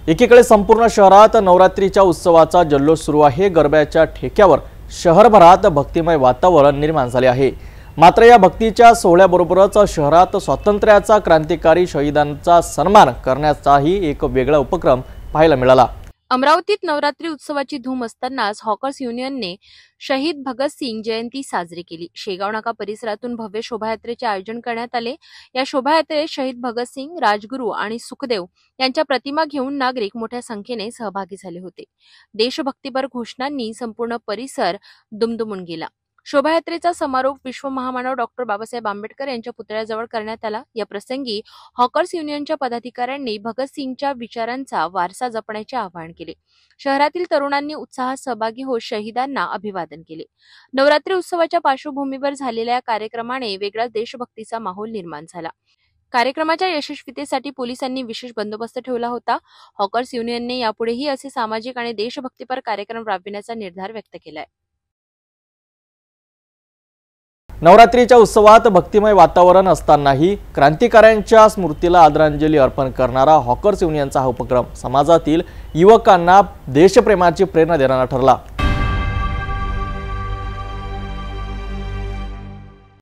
एकीकडे संपूर्ण शहरात नवरात्रीच्या उत्सवाचा जल्लोष सुरू आहे। गरब्याच्या ठेक्यावर शहरभरात भक्तिमय वातावरण निर्माण झाले आहे। मात्र या भक्तीच्या सोहळ्याबरोबरच शहरात स्वातंत्र्याचा क्रांतिकारी शहीदांचा सन्मान करण्याचाही एक वेगळा उपक्रम पाहायला मिळाला। अमरावतीत नवरात्री उत्सवाची धूम असतानाच हॉकर्स युनियनने शहीद भगतसिंग जयंती साजरी केली। शेगाव नाका परिसरातून भव्य शोभायात्रेचे आयोजन करण्यात आले। या शोभायात्रेत शहीद भगतसिंग, राजगुरू आणि सुखदेव यांच्या प्रतिमा घेऊन नागरिक मोठ्या संख्येने सहभागी झाले होते। देशभक्तीपर घोषणांनी संपूर्ण परिसर दुमदुमून गेला। शोभायात्रेचा समारोप विश्व महामानव डॉक्टर बाबासाहेब आंबेडकर यांच्या पुतळ्याजवळ करण्यात आला। या प्रसंगी हॉकर्स युनियनच्या पदाधिकाऱ्यांनी भगतसिंगच्या विचारांचा वारसा जपण्याचे आवाहन केले। शहरातील तरुणांनी उत्साहात सहभागी होत शहीदांना अभिवादन केले। नवरात्री उत्सवाच्या पार्श्वभूमीवर झालेल्या कार्यक्रमाने वेगळाच देशभक्तीचा माहोल निर्माण झाला। कार्यक्रमाच्या यशस्वीतेसाठी पोलिसांनी विशेष बंदोबस्त ठेवला होता। हॉकर्स युनियनने यापुढेही असे सामाजिक आणि देशभक्तीपर कार्यक्रम राबविण्याचा निर्धार व्यक्त केलाय। नवरात्रीच्या उत्सवात भक्तिमय वातावरण असतानाही क्रांतिकाऱ्यांच्या स्मृतीला आदरांजली अर्पण करणारा हॉकर्स युनियनचा हा उपक्रम समाजातील युवकांना देशप्रेमाची प्रेरणा देणारा ठरला।